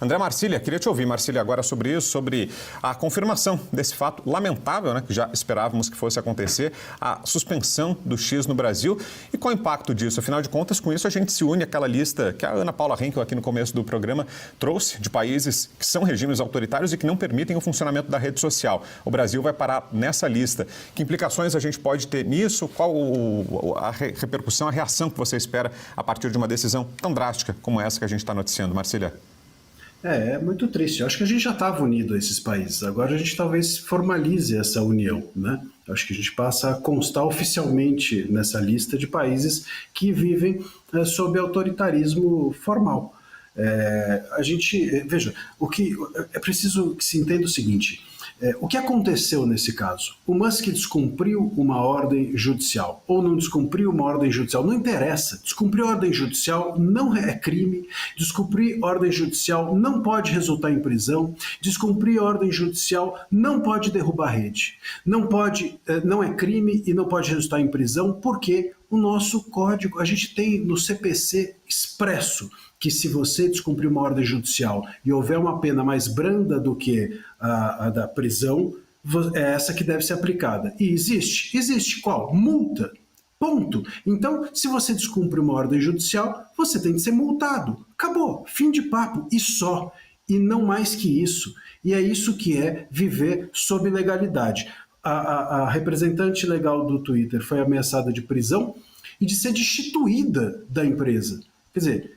André Marcília, queria te ouvir, Marcília, agora sobre isso, sobre a confirmação desse fato lamentável, né, que já esperávamos que fosse acontecer, a suspensão do X no Brasil e qual o impacto disso. Afinal de contas, com isso a gente se une àquela lista que a Ana Paula Henkel aqui no começo do programa trouxe de países que são regimes autoritários e que não permitem o funcionamento da rede social. O Brasil vai parar nessa lista. Que implicações a gente pode ter nisso? Qual a repercussão, a reação que você espera a partir de uma decisão tão drástica como essa que a gente está noticiando, Marcília? É muito triste. Eu acho que a gente já estava unido a esses países. Agora a gente talvez formalize essa união, né? Eu acho que a gente passa a constar oficialmente nessa lista de países que vivem sob autoritarismo formal. Veja, o que é preciso que se entenda o seguinte. O que aconteceu nesse caso? O Musk descumpriu uma ordem judicial ou não descumpriu uma ordem judicial? Não interessa. Descumprir ordem judicial não é crime. Descumprir ordem judicial não pode resultar em prisão. Descumprir ordem judicial não pode derrubar a rede. Não é crime e não pode resultar em prisão porque o nosso código, a gente tem no CPC expresso que se você descumprir uma ordem judicial e houver uma pena mais branda do que a da prisão, é essa que deve ser aplicada. E existe? Existe qual? Multa. Ponto. Então, se você descumpre uma ordem judicial, você tem que ser multado. Acabou. Fim de papo. E só. E não mais que isso. E é isso que é viver sob legalidade. A representante legal do Twitter foi ameaçada de prisão e de ser destituída da empresa. Quer dizer,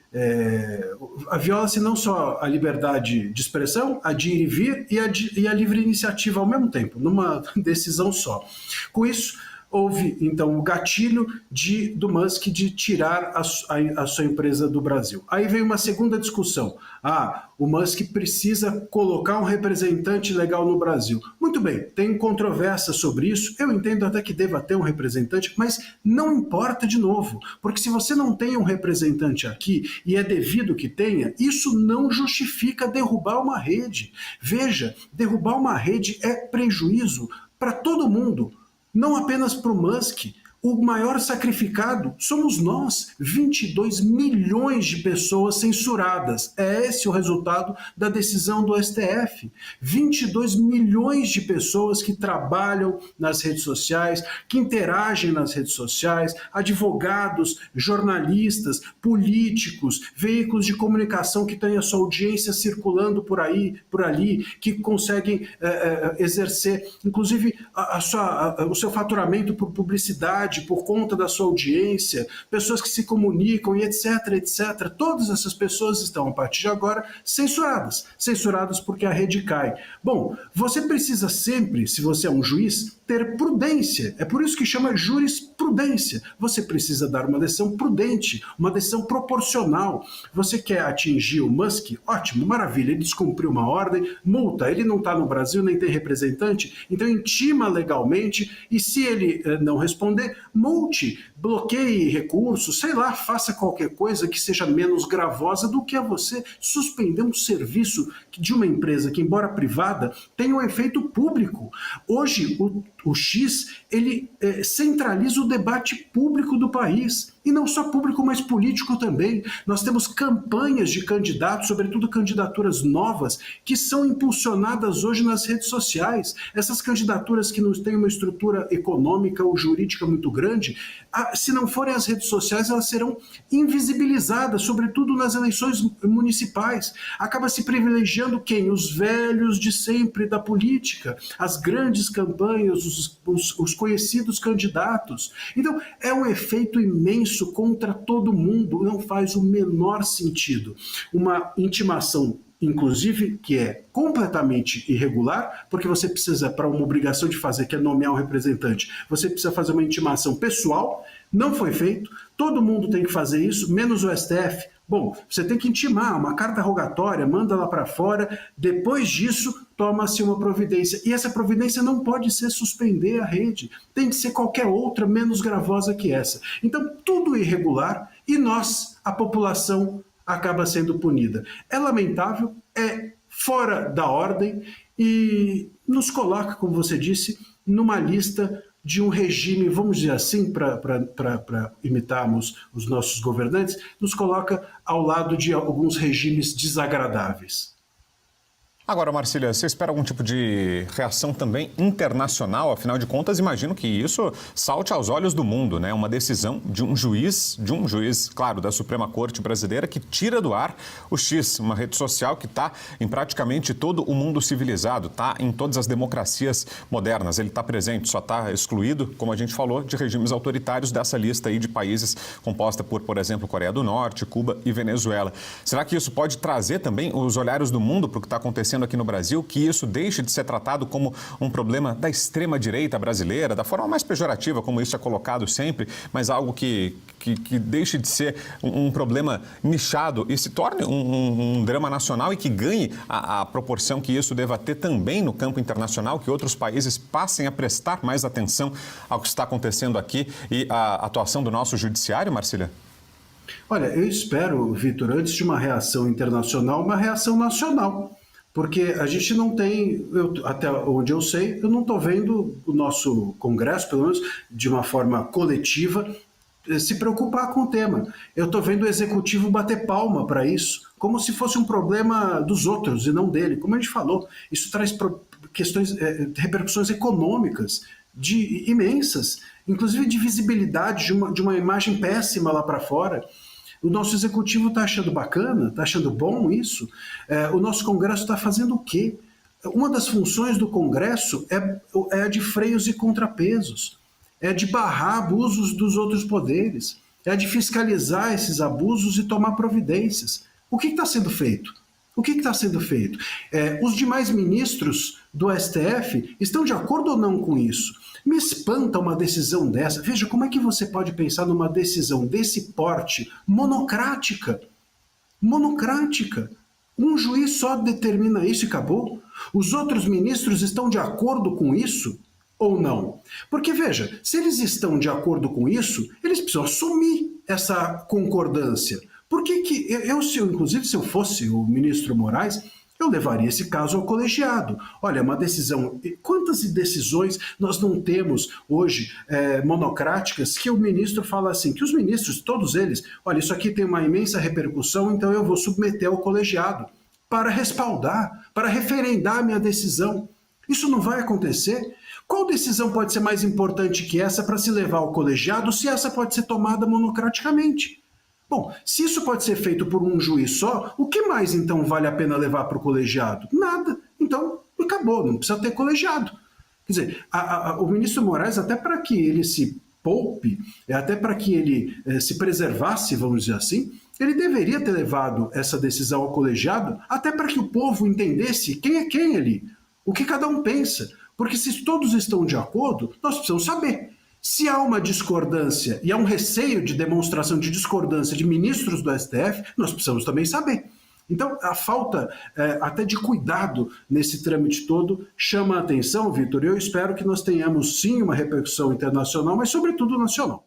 viola-se não só a liberdade de expressão, a de ir e vir e a livre iniciativa ao mesmo tempo, numa decisão só. Com isso, houve, então, o gatilho do Musk de tirar a sua empresa do Brasil. Aí veio uma segunda discussão. O Musk precisa colocar um representante legal no Brasil. Muito bem, tem controvérsia sobre isso. Eu entendo até que deva ter um representante, mas não importa de novo. Porque se você não tem um representante aqui, e é devido que tenha, isso não justifica derrubar uma rede. Veja, derrubar uma rede é prejuízo para todo mundo. Não apenas para o Musk, o maior sacrificado somos nós, 22 milhões de pessoas censuradas. É esse o resultado da decisão do STF. 22 milhões de pessoas que trabalham nas redes sociais, que interagem nas redes sociais, advogados, jornalistas, políticos, veículos de comunicação que têm a sua audiência circulando por ali, que conseguem exercer, inclusive, o seu faturamento por publicidade, por conta da sua audiência, pessoas que se comunicam e etc, etc. Todas essas pessoas estão, a partir de agora, censuradas porque a rede cai. Bom, você precisa sempre, se você é um juiz, ter prudência. É por isso que chama jurisprudência. Você precisa dar uma decisão prudente, uma decisão proporcional. Você quer atingir o Musk? Ótimo, maravilha, ele descumpriu uma ordem, multa, ele não está no Brasil, nem tem representante, então intima legalmente e se ele não responder, multe, bloqueie recursos, sei lá, faça qualquer coisa que seja menos gravosa do que a você suspender um serviço de uma empresa que, embora privada, tem um efeito público. Hoje, o X, ele centraliza o debate público do país. E não só público, mas político também. Nós temos campanhas de candidatos, sobretudo candidaturas novas, que são impulsionadas hoje nas redes sociais. Essas candidaturas que não têm uma estrutura econômica ou jurídica muito grande, se não forem as redes sociais, elas serão invisibilizadas, sobretudo nas eleições municipais. Acaba se privilegiando quem? Os velhos de sempre da política, as grandes campanhas, os conhecidos candidatos. Então, é um efeito imenso contra todo mundo, não faz o menor sentido. Uma intimação, inclusive, que é completamente irregular, porque você precisa, para uma obrigação de fazer, que é nomear um representante, você precisa fazer uma intimação pessoal, não foi feito, todo mundo tem que fazer isso, menos o STF. Bom, você tem que intimar uma carta rogatória, manda lá para fora, depois disso toma-se uma providência. E essa providência não pode ser suspender a rede, tem que ser qualquer outra menos gravosa que essa. Então, tudo irregular e nós, a população, acaba sendo punida. É lamentável, é fora da ordem e nos coloca, como você disse, numa lista de um regime, vamos dizer assim, para imitarmos os nossos governantes, nos coloca ao lado de alguns regimes desagradáveis. Agora, Marcília, você espera algum tipo de reação também internacional? Afinal de contas, imagino que isso salte aos olhos do mundo, né? Uma decisão de um juiz, claro, da Suprema Corte Brasileira, que tira do ar o X, uma rede social que está em praticamente todo o mundo civilizado, está em todas as democracias modernas. Ele está presente, só está excluído, como a gente falou, de regimes autoritários dessa lista aí de países composta por exemplo, Coreia do Norte, Cuba e Venezuela. Será que isso pode trazer também os olhares do mundo para o que está acontecendo aqui no Brasil, que isso deixe de ser tratado como um problema da extrema-direita brasileira, da forma mais pejorativa, como isso é colocado sempre, mas algo que deixe de ser um problema nichado e se torne um drama nacional e que ganhe a proporção que isso deva ter também no campo internacional, que outros países passem a prestar mais atenção ao que está acontecendo aqui e a atuação do nosso judiciário, Marcília? Olha, eu espero, Vitor, antes de uma reação internacional, uma reação nacional. Porque a gente não tem, até onde eu sei, eu não estou vendo o nosso Congresso, pelo menos de uma forma coletiva, se preocupar com o tema. Eu estou vendo o Executivo bater palma para isso, como se fosse um problema dos outros e não dele. Como a gente falou, isso traz questões, repercussões econômicas imensas, inclusive de visibilidade de uma imagem péssima lá para fora. O nosso executivo está achando bacana, está achando bom isso? O nosso Congresso está fazendo o quê? Uma das funções do Congresso é a de freios e contrapesos, é de barrar abusos dos outros poderes, é de fiscalizar esses abusos e tomar providências. O que está sendo feito? O que está sendo feito? Os demais ministros do STF estão de acordo ou não com isso? Me espanta uma decisão dessa. Veja, como é que você pode pensar numa decisão desse porte monocrática? Monocrática. Um juiz só determina isso e acabou? Os outros ministros estão de acordo com isso ou não? Porque, veja, se eles estão de acordo com isso, eles precisam assumir essa concordância. Por que inclusive, se eu fosse o ministro Moraes, eu levaria esse caso ao colegiado. Olha, uma decisão... Quantas decisões nós não temos hoje monocráticas que o ministro fala assim, que os ministros, todos eles, olha, isso aqui tem uma imensa repercussão, então eu vou submeter ao colegiado para respaldar, para referendar a minha decisão. Isso não vai acontecer? Qual decisão pode ser mais importante que essa para se levar ao colegiado se essa pode ser tomada monocraticamente? Bom, se isso pode ser feito por um juiz só, o que mais então vale a pena levar para o colegiado? Nada. Então, acabou, não precisa ter colegiado. Quer dizer, o ministro Moraes, até para que ele se poupe, até para que ele se preservasse, vamos dizer assim, ele deveria ter levado essa decisão ao colegiado, até para que o povo entendesse quem é quem ali, o que cada um pensa. Porque se todos estão de acordo, nós precisamos saber. Se há uma discordância e há um receio de demonstração de discordância de ministros do STF, nós precisamos também saber. Então, a falta até de cuidado nesse trâmite todo chama a atenção, Vitor, e eu espero que nós tenhamos sim uma repercussão internacional, mas sobretudo nacional.